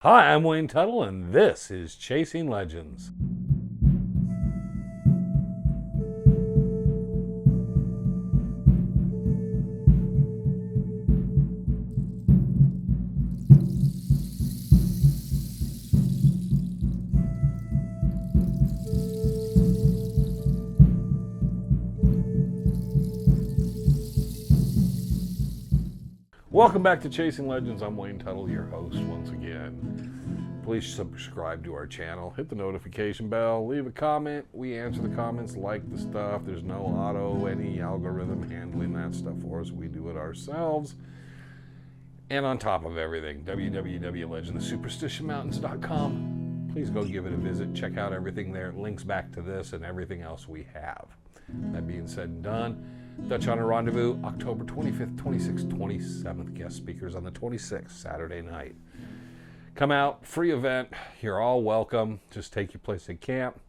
Hi, I'm Wayne Tuttle, and this is Chasing Legends. Welcome back to Chasing Legends. I'm Wayne Tuttle, your host once again. Please subscribe to our channel, hit the notification bell, leave a comment. We answer the comments, like the stuff. There's no any algorithm handling that stuff for us. We do it ourselves. And on top of everything, www.legendthesuperstitionmountains.com. Please go give it a visit. Check out everything there. It links back to this and everything else we have. That being said and done, Dutch Honor Rendezvous, October 25th, 26th, 27th. Guest speakers on the 26th, Saturday night. Come out, free event. You're all welcome. Just take your place at camp.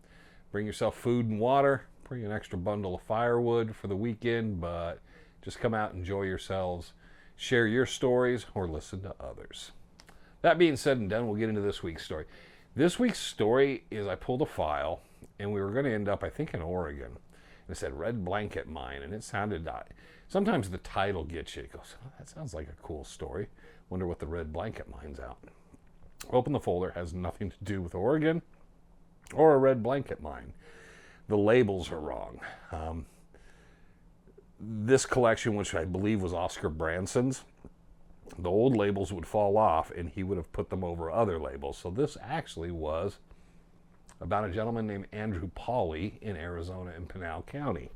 Bring yourself food and water. Bring an extra bundle of firewood for the weekend, but just come out, enjoy yourselves. Share your stories or listen to others. That being said and done, we'll get into this week's story. This week's story is I pulled a file, and we were going to end up, I think, in Oregon. It said Red Blanket Mine, and it sounded, sometimes the title gets you. It goes, oh, that sounds like a cool story. Wonder what the Red Blanket Mine's out. Open the folder, has nothing to do with Oregon or a red blanket mine. The labels are wrong. This collection, which I believe was Oscar Branson's, the old labels would fall off, and he would have put them over other labels. So this actually was about a gentleman named Andrew Pauley in Arizona in Pinal County.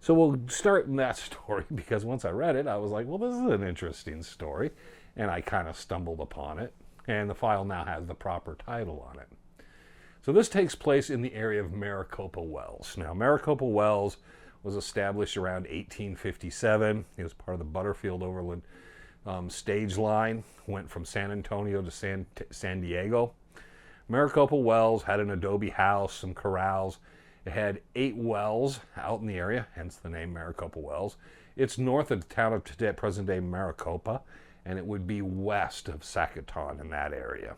So we'll start in that story because once I read it, I was like, well, this is an interesting story. And I kind of stumbled upon it. And the file now has the proper title on it. So this takes place in the area of Maricopa Wells. Now, Maricopa Wells was established around 1857. It was part of the Butterfield Overland stage line. Went from San Antonio to San Diego. Maricopa Wells had an adobe house, some corrals. It had 8 wells out in the area, hence the name Maricopa Wells. It's north of the town of present-day Maricopa, and it would be west of Sacaton in that area.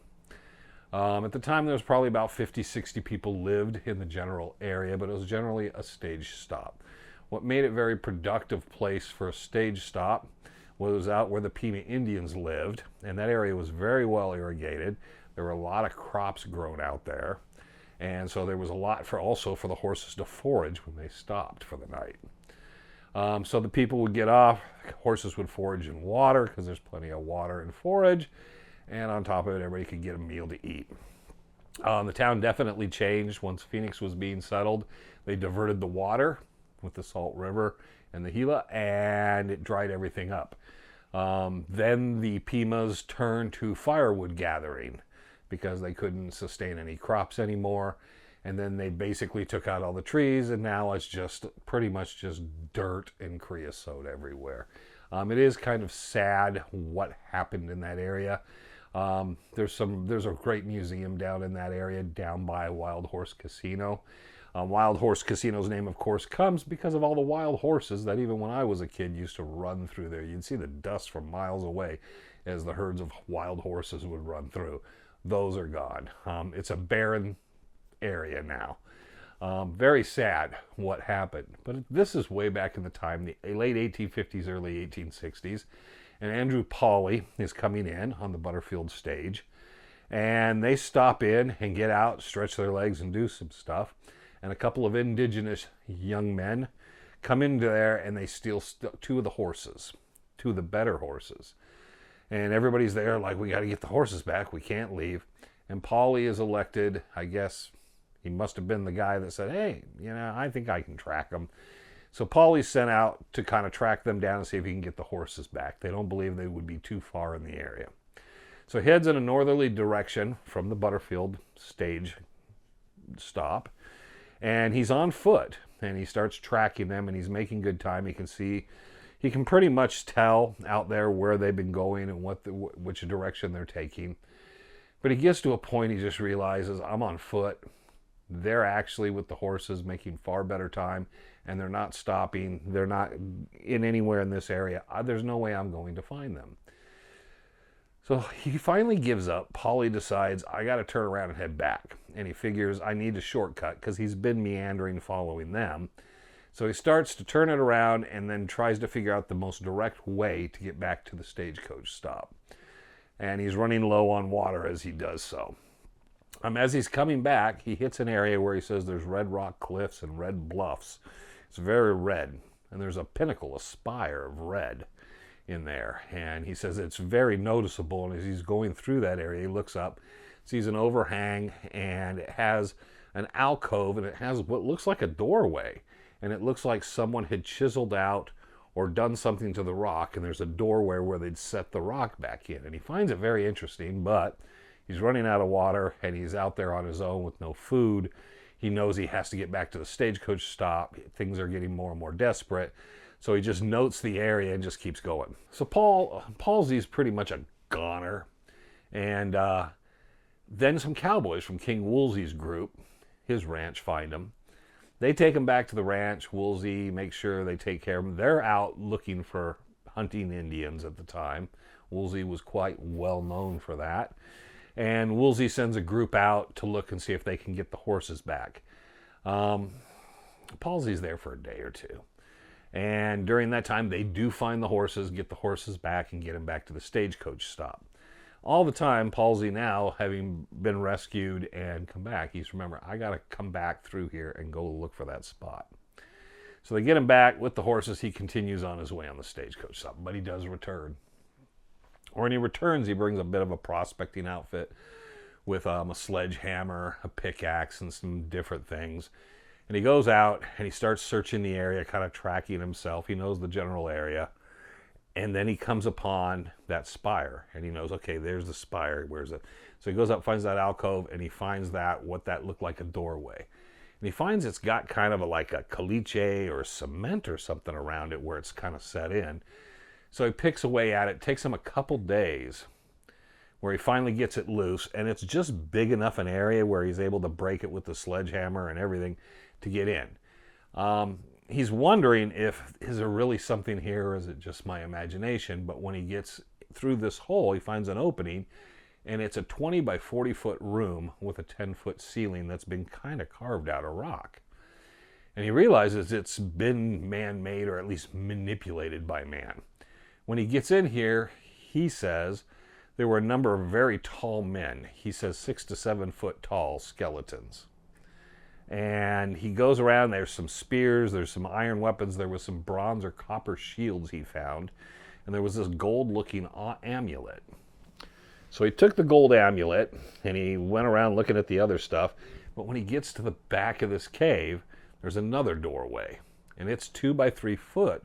At the time, there was probably about 50, 60 people lived in the general area, but it was generally a stage stop. What made it a very productive place for a stage stop was out where the Pima Indians lived, and that area was very well irrigated. There were a lot of crops grown out there, and so there was a lot also for the horses to forage when they stopped for the night. So the people would get off, horses would forage in water because there's plenty of water and forage, and on top of it, everybody could get a meal to eat. The town definitely changed once Phoenix was being settled. They diverted the water with the Salt River and the Gila, and it dried everything up. Then the Pimas turned to firewood gathering because they couldn't sustain any crops anymore. And then they basically took out all the trees, and now it's just pretty much just dirt and creosote everywhere. It is kind of sad what happened in that area. There's a great museum down in that area, down by Wild Horse Casino. Wild Horse Casino's name, of course, comes because of all the wild horses that even when I was a kid used to run through there. You'd see the dust from miles away as the herds of wild horses would run through. Those are gone. It's a barren area now. Very sad what happened. But this is way back in the time, the late 1850s, early 1860s. And Andrew Pauley is coming in on the Butterfield stage. And they stop in and get out, stretch their legs, and do some stuff. And a couple of indigenous young men come into there, and they steal 2 of the horses, 2 of the better horses. And everybody's there like, we got to get the horses back. We can't leave. And Pauley is elected. I guess he must have been the guy that said, hey, I think I can track them. So Pauley's sent out to kind of track them down and see if he can get the horses back. They don't believe they would be too far in the area. So he heads in a northerly direction from the Butterfield stage stop. And he's on foot. And he starts tracking them, and he's making good time. He can pretty much tell out there where they've been going and which direction they're taking. But he gets to a point he just realizes, I'm on foot. They're actually with the horses making far better time, and they're not stopping. They're not in anywhere in this area. There's no way I'm going to find them. So he finally gives up. Pauley decides, I got to turn around and head back. And he figures, I need a shortcut because he's been meandering following them. So he starts to turn it around and then tries to figure out the most direct way to get back to the stagecoach stop. And he's running low on water as he does so. As he's coming back, he hits an area where he says there's red rock cliffs and red bluffs. It's very red. And there's a pinnacle, a spire of red in there. And he says it's very noticeable. And as he's going through that area, he looks up, sees an overhang, and it has an alcove, and it has what looks like a doorway. And it looks like someone had chiseled out or done something to the rock, and there's a doorway where they'd set the rock back in. And he finds it very interesting, but he's running out of water, and he's out there on his own with no food. He knows he has to get back to the stagecoach stop. Things are getting more and more desperate. So he just notes the area and just keeps going. So Paulsey's pretty much a goner. And then some cowboys from King Woolsey's group, his ranch, find him. They take him back to the ranch. Woolsey makes sure they take care of him. They're out looking for hunting Indians at the time. Woolsey was quite well known for that. And Woolsey sends a group out to look and see if they can get the horses back. Paulsey's there for a day or two. And during that time, they do find the horses, get the horses back, and get them back to the stagecoach stop. All the time, Paulsey now, having been rescued and come back, he's remember, I got to come back through here and go look for that spot. So they get him back with the horses. He continues on his way on the stagecoach stop, but he does return. When he returns, he brings a bit of a prospecting outfit with a sledgehammer, a pickaxe, and some different things. And he goes out and he starts searching the area, kind of tracking himself. He knows the general area. And then he comes upon that spire, and he knows, okay, there's the spire. Where's it? So he goes up, finds that alcove, and he finds what that looked like a doorway. And he finds it's got kind of like a caliche or cement or something around it where it's kind of set in. So he picks away at it. It takes him a couple days where he finally gets it loose, and it's just big enough an area where he's able to break it with the sledgehammer and everything to get in. He's wondering is there really something here, or is it just my imagination? But when he gets through this hole, he finds an opening, and it's a 20 by 40 foot room with a 10-foot ceiling that's been kind of carved out of rock. And he realizes it's been man-made, or at least manipulated by man. When he gets in here, he says there were a number of very tall men. He says 6 to 7 foot tall skeletons. And he goes around, there's some spears, there's some iron weapons, there was some bronze or copper shields he found, and there was this gold-looking amulet. So he took the gold amulet, and he went around looking at the other stuff, but when he gets to the back of this cave, there's another doorway, and it's 2 by 3 foot,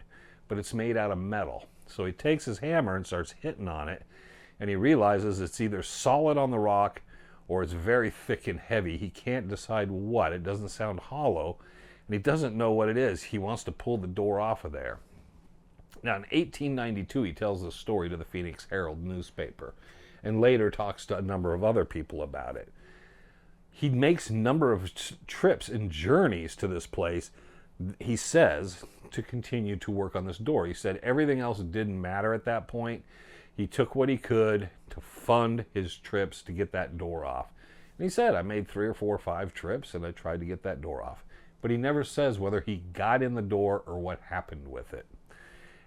but it's made out of metal. So he takes his hammer and starts hitting on it, and he realizes it's either solid on the rock or it's very thick and heavy. He can't decide what. It doesn't sound hollow, and he doesn't know what it is. He wants to pull the door off of there. Now, in 1892, he tells this story to the Phoenix Herald newspaper, and later talks to a number of other people about it. He makes a number of trips and journeys to this place, he says, to continue to work on this door. He said everything else didn't matter at that point. He took what he could to fund his trips to get that door off. And he said, I made 3 or 4 or 5 trips, and I tried to get that door off. But he never says whether he got in the door or what happened with it.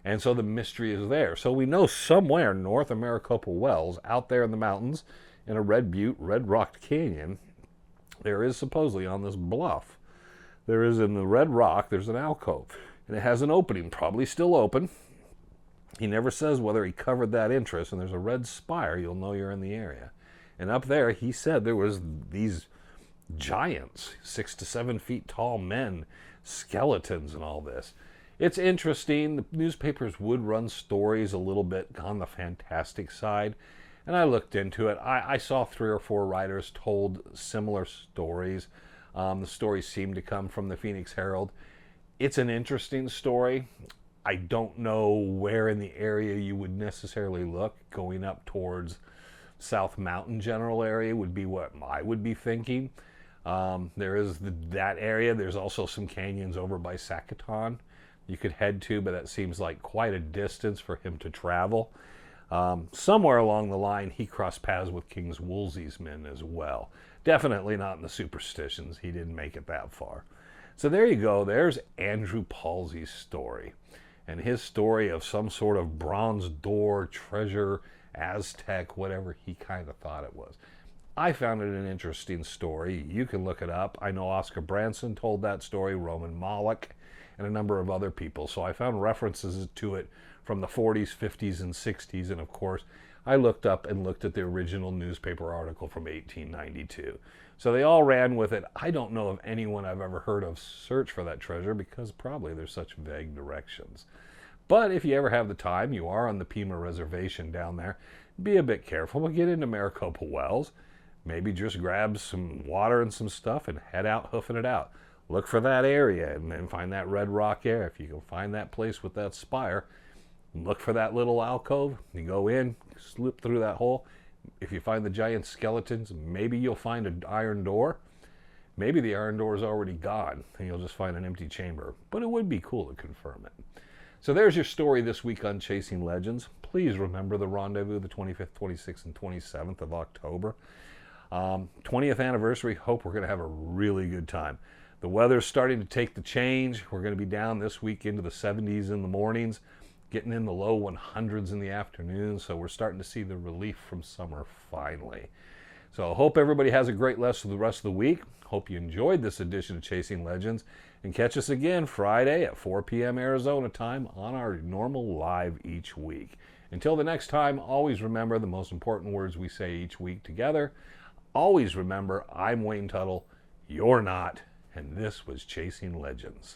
And so the mystery is there. So we know somewhere north of Maricopa Wells, out there in the mountains, in a Red Butte, Red Rock Canyon, there is supposedly on this bluff, there is in the red rock, there's an alcove. And it has an opening, probably still open. He never says whether he covered that entrance, and there's a red spire, you'll know you're in the area. And up there, he said there was these giants, 6 to 7 feet tall men, skeletons and all this. It's interesting. The newspapers would run stories a little bit on the fantastic side, and I looked into it. I saw 3 or 4 writers told similar stories. The stories seemed to come from the Phoenix Herald. It's an interesting story. I don't know where in the area you would necessarily look. Going up towards South Mountain general area would be what I would be thinking. There is that area. There's also some canyons over by Sacaton you could head to, but that seems like quite a distance for him to travel. Somewhere along the line, he crossed paths with King Wolsey's men as well. Definitely not in the Superstitions. He didn't make it that far. So there you go. There's Andrew Palsey's story. And his story of some sort of bronze door, treasure, Aztec, whatever he kind of thought it was. I found it an interesting story. You can look it up. I know Oscar Branson told that story, Roman Moloch, and a number of other people. So I found references to it from the 40s, 50s, and 60s. And of course, I looked up and looked at the original newspaper article from 1892. So they all ran with it. I don't know of anyone I've ever heard of search for that treasure because probably there's such vague directions. But if you ever have the time, you are on the Pima Reservation down there, be a bit careful. We'll get into Maricopa Wells. Maybe just grab some water and some stuff and head out hoofing it out. Look for that area and then find that red rock area. If you can find that place with that spire, look for that little alcove. You go in, slip through that hole. If you find the giant skeletons, maybe you'll find an iron door. Maybe the iron door is already gone and you'll just find an empty chamber. But it would be cool to confirm it. So there's your story this week on Chasing Legends. Please remember the rendezvous, the 25th, 26th, and 27th of October. 20th anniversary. Hope we're going to have a really good time. The weather's starting to take the change. We're going to be down this week into the 70s in the mornings, getting in the low 100s in the afternoon. So we're starting to see the relief from summer finally. So I hope everybody has a great rest of the week. Hope you enjoyed this edition of Chasing Legends, and catch us again Friday at 4 p.m. Arizona time on our normal live each week. Until the next time, always remember the most important words we say each week together. Always remember, I'm Wayne Tuttle, you're not, and this was Chasing Legends.